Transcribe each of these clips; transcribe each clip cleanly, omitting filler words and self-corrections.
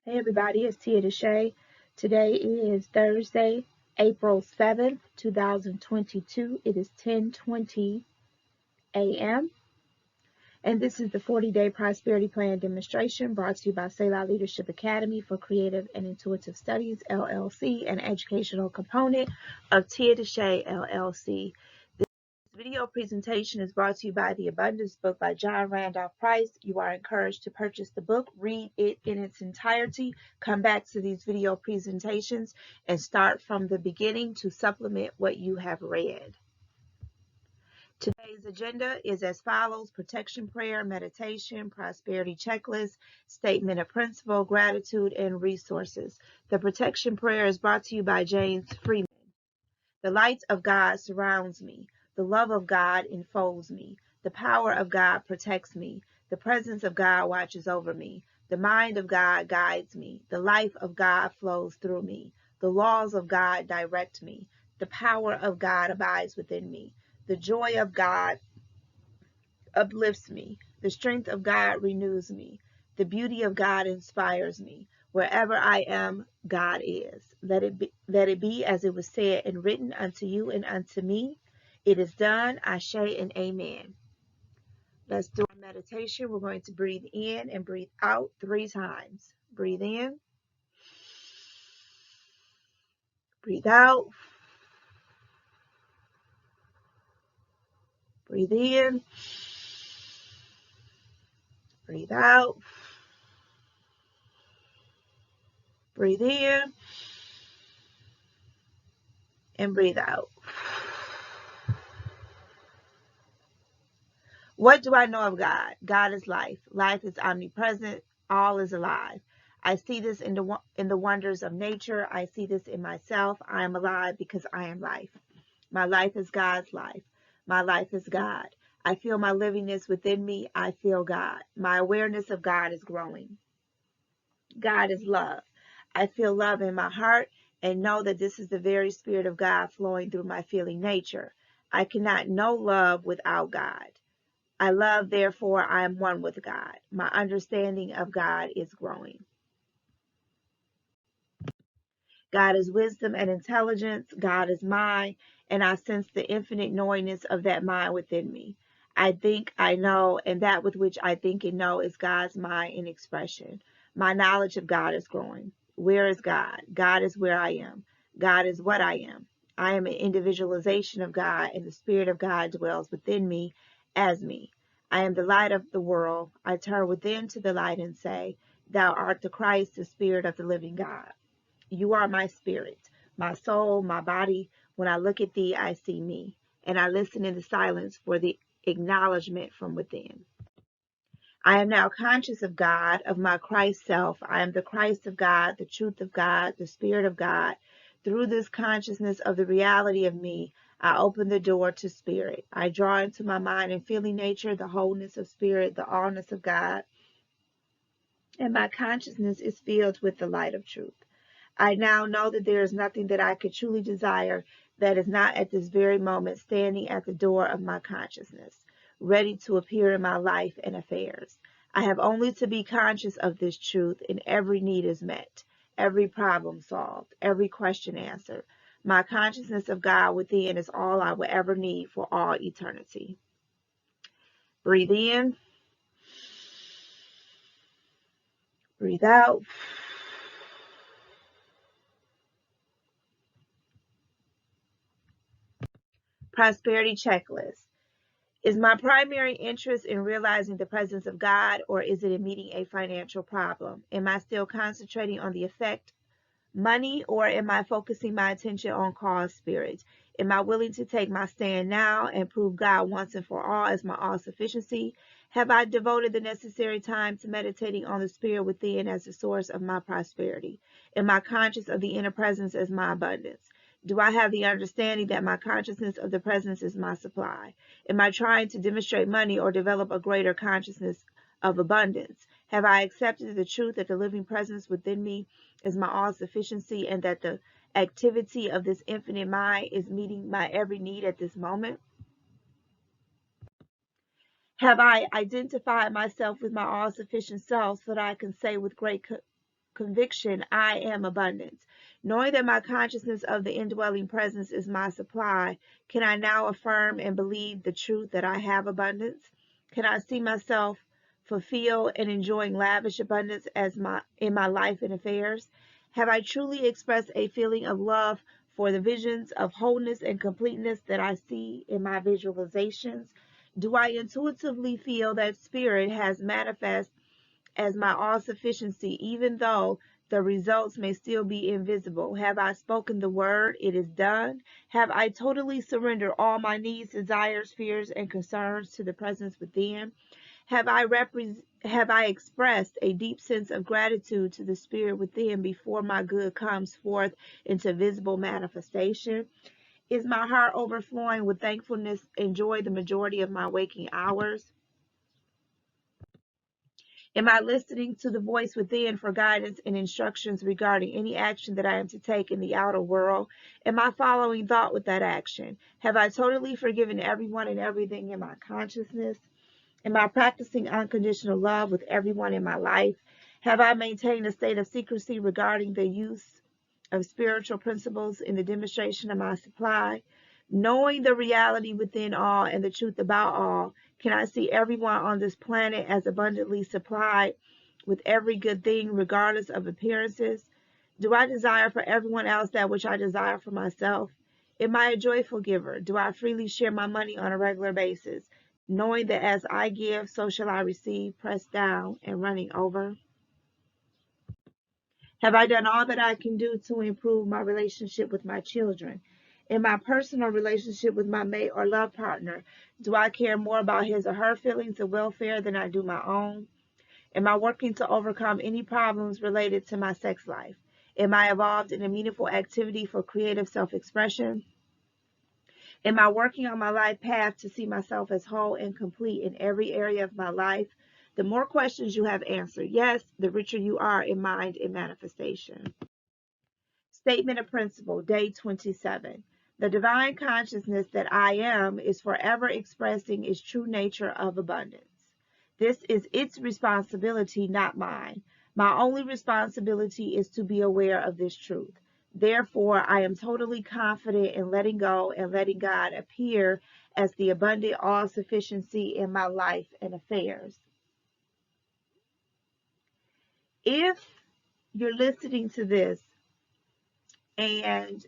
Hey everybody, it's Tia DeShay. Today is Thursday, April 7th, 2022. It is 10:20 a.m. and this is the 40-day prosperity plan demonstration brought to you by Selah Leadership Academy for Creative and Intuitive Studies, LLC, an educational component of Tia DeShay, LLC. This video presentation is brought to you by The Abundance Book by John Randolph Price. You are encouraged to purchase the book, read it in its entirety, come back to these video presentations, and start from the beginning to supplement what you have read. Today's agenda is as follows: protection prayer, meditation, prosperity checklist, statement of principle, gratitude, and resources. The protection prayer is brought to you by James Freeman. The light of God surrounds me. The love of God enfolds me. The power of God protects me. The presence of God watches over me. The mind of God guides me. The life of God flows through me. The laws of God direct me. The power of God abides within me. The joy of God uplifts me. The strength of God renews me. The beauty of God inspires me. Wherever I am, God is. Let it be as it was said and written unto you and unto me. It is done. Ashe and amen. Let's do our meditation. We're going to breathe in and breathe out 3 times. Breathe in. Breathe out. Breathe in. Breathe out. Breathe in. And breathe out. What do I know of God? God is life. Life is omnipresent. All is alive. I see this in the wonders of nature. I see this in myself. I am alive because I am life. My life is God's life. My life is God. I feel my livingness within me. I feel God. My awareness of God is growing. God is love. I feel love in my heart and know that this is the very Spirit of God flowing through my feeling nature. I cannot know love without God. I love, therefore I am one with God. My understanding of God is growing. God is wisdom and intelligence. God is mind, and I sense the infinite knowingness of that mind within me. I think, I know, and that with which I think and know is God's mind in expression. My knowledge of God is growing. Where is God? God is where I am. God is what I am. I am an individualization of God, and the Spirit of God dwells within me as me. I am the light of the world. I turn within to the light and say, Thou art the Christ, the Spirit of the living God. You are my spirit, my soul, my body. When I look at thee, I see me, and I listen in the silence for the acknowledgement from within. I am now conscious of God, of my Christ self. I am the Christ of God, the truth of God, the Spirit of God. Through this consciousness of the reality of me, I open the door to spirit. I draw into my mind and feeling nature the wholeness of spirit, the allness of God, and my consciousness is filled with the light of truth. I now know that there is nothing that I could truly desire that is not at this very moment standing at the door of my consciousness, ready to appear in my life and affairs. I have only to be conscious of this truth, and every need is met, every problem solved, every question answered. My consciousness of God within is all I will ever need for all eternity. Breathe in, breathe out. Prosperity checklist. Is my primary interest in realizing the presence of God, or is it in meeting a financial problem? Am I still concentrating on the effect, money, or am I focusing my attention on cause spirit? Am I willing to take my stand now and prove God once and for all as my all-sufficiency? Have I devoted the necessary time to meditating on the spirit within as the source of my prosperity? Am I conscious of the inner presence as my abundance? Do I have the understanding that my consciousness of the presence is my supply? Am I trying to demonstrate money or develop a greater consciousness of abundance? Have I accepted the truth that the living presence within me is my all-sufficiency and that the activity of this infinite mind is meeting my every need at this moment? Have I identified myself with my all-sufficient self so that I can say with great conviction, I am abundance. Knowing that my consciousness of the indwelling presence is my supply, can I now affirm and believe the truth that I have abundance? Can I see myself fulfilled and enjoying lavish abundance in my life and affairs? Have I truly expressed a feeling of love for the visions of wholeness and completeness that I see in my visualizations? Do I intuitively feel that spirit has manifest as my all sufficiency, even though the results may still be invisible? Have I spoken the word? It is done. Have I totally surrendered all my needs, desires, fears, and concerns to the presence within? Have I expressed a deep sense of gratitude to the spirit within before my good comes forth into visible manifestation? Is my heart overflowing with thankfulness and joy the majority of my waking hours? Am I listening to the voice within for guidance and instructions regarding any action that I am to take in the outer world? Am I following thought with that action? Have I totally forgiven everyone and everything in my consciousness? Am I practicing unconditional love with everyone in my life? Have I maintained a state of secrecy regarding the use of spiritual principles in the demonstration of my supply? Knowing the reality within all and the truth about all, can I see everyone on this planet as abundantly supplied with every good thing, regardless of appearances? Do I desire for everyone else that which I desire for myself? Am I a joyful giver? Do I freely share my money on a regular basis, knowing that as I give, so shall I receive, pressed down and running over? Have I done all that I can do to improve my relationship with my children? In my personal relationship with my mate or love partner, do I care more about his or her feelings and welfare than I do my own? Am I working to overcome any problems related to my sex life? Am I involved in a meaningful activity for creative self-expression? Am I working on my life path to see myself as whole and complete in every area of my life? The more questions you have answered yes, the richer you are in mind and manifestation. Statement of principle, day 27. The divine consciousness that I am is forever expressing its true nature of abundance. This is its responsibility, not mine. My only responsibility is to be aware of this truth. Therefore, I am totally confident in letting go and letting God appear as the abundant all-sufficiency in my life and affairs. If you're listening to this and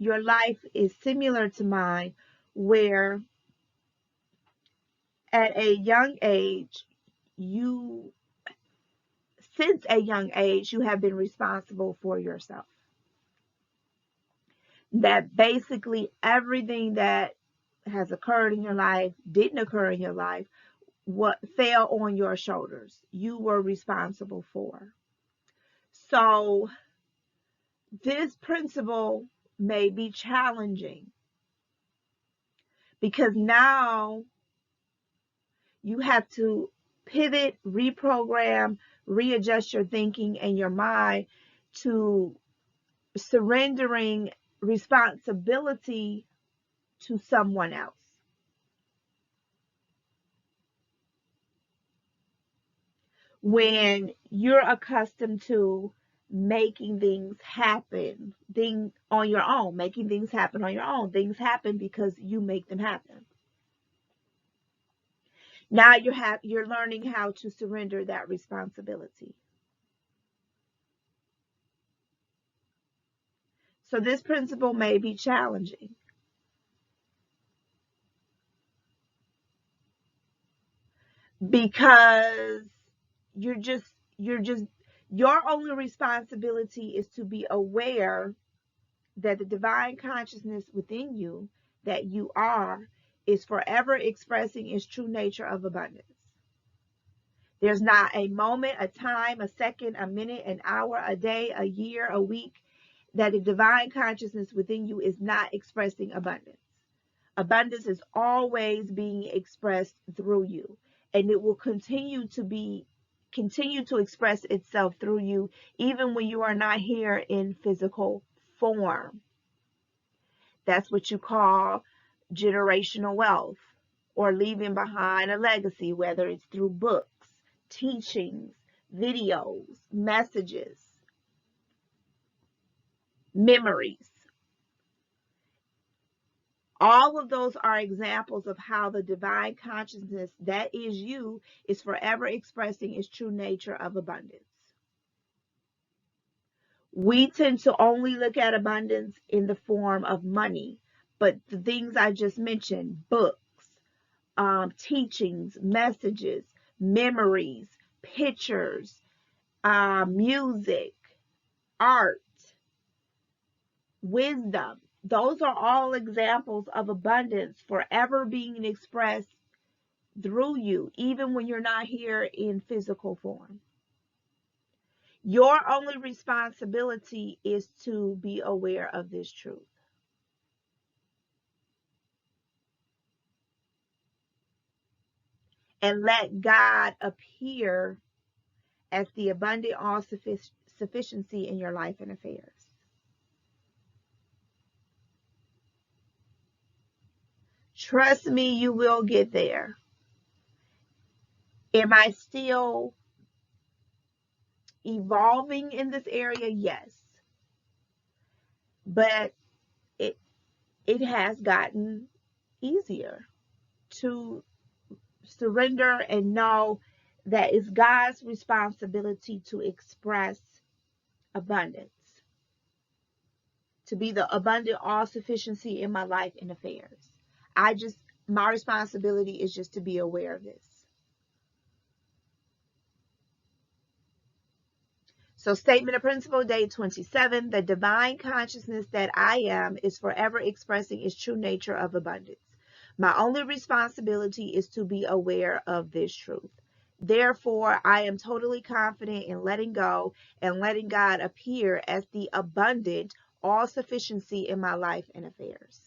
your life is similar to mine, where at a young age, since a young age, you have been responsible for yourself. That basically everything that has occurred in your life, didn't occur in your life, what fell on your shoulders, you were responsible for. So this principle may be challenging because now you have to pivot, reprogram, readjust your thinking and your mind to surrendering responsibility to someone else. When you're accustomed to making things happen, on your own, making things happen on your own, things happen because you make them happen. Now you're learning how to surrender that responsibility. So this principle may be challenging because you're just your only responsibility is to be aware that the divine consciousness within you that you are is forever expressing its true nature of abundance. There's not a moment, a time, a second, a minute, an hour, a day, a year, a week that the divine consciousness within you is not expressing abundance. Abundance is always being expressed through you, and it will continue to express itself through you even when you are not here in physical form. That's what you call generational wealth or leaving behind a legacy, whether it's through books, teachings, videos, messages, memories. All of those are examples of how the divine consciousness that is you is forever expressing its true nature of abundance. We tend to only look at abundance in the form of money, but the things I just mentioned, books, teachings, messages, memories, pictures, music, art, wisdom, those are all examples of abundance forever being expressed through you, even when you're not here in physical form. Your only responsibility is to be aware of this truth. And let God appear as the abundant all sufficiency in your life and affairs. Trust me, you will get there. Am I still evolving in this area? Yes. But it has gotten easier to surrender and know that it's God's responsibility to express abundance, to be the abundant all sufficiency in my life and affairs. My responsibility is just to be aware of this. So statement of principle, day 27, the divine consciousness that I am is forever expressing its true nature of abundance. My only responsibility is to be aware of this truth. Therefore, I am totally confident in letting go and letting God appear as the abundant all sufficiency in my life and affairs.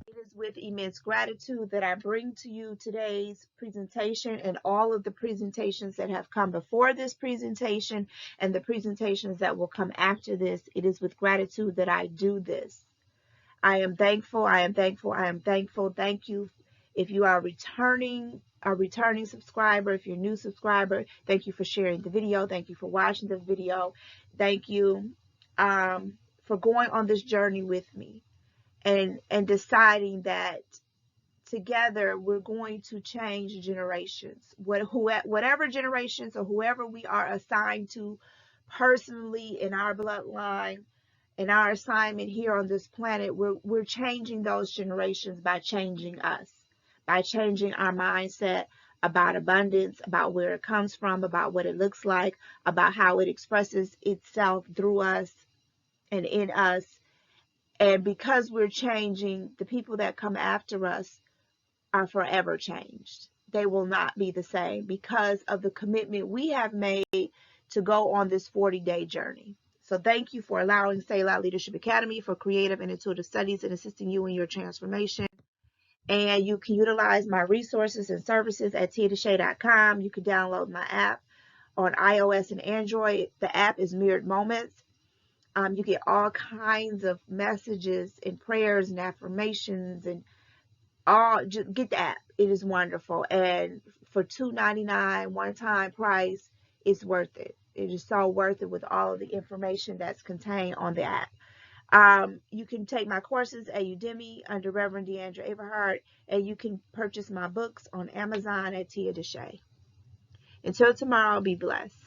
It is with immense gratitude that I bring to you today's presentation and all of the presentations that have come before this presentation and the presentations that will come after this. It is with gratitude that I do this. I am thankful. I am thankful. I am thankful. Thank you. If you are a returning subscriber, if you're a new subscriber, thank you for sharing the video. Thank you for watching the video. Thank you for going on this journey with me. And deciding that together we're going to change generations. Whatever generations or whoever we are assigned to personally in our bloodline, in our assignment here on this planet, we're changing those generations by changing us, by changing our mindset about abundance, about where it comes from, about what it looks like, about how it expresses itself through us and in us. And because we're changing, the people that come after us are forever changed. They will not be the same because of the commitment we have made to go on this 40-day journey. So thank you for allowing Say Loud Leadership Academy for creative and intuitive studies and assisting you in your transformation. And you can utilize my resources and services at tiadeshay.com. You can download my app on iOS and Android. The app is Mirrored Moments. You get all kinds of messages and prayers and affirmations and just get the app. It is wonderful. And for $2.99 one-time price, it's worth it. It is so worth it with all of the information that's contained on the app. You can take my courses at Udemy under Reverend Deandra Everhart, and you can purchase my books on Amazon at Tia DeShay. Until tomorrow, be blessed.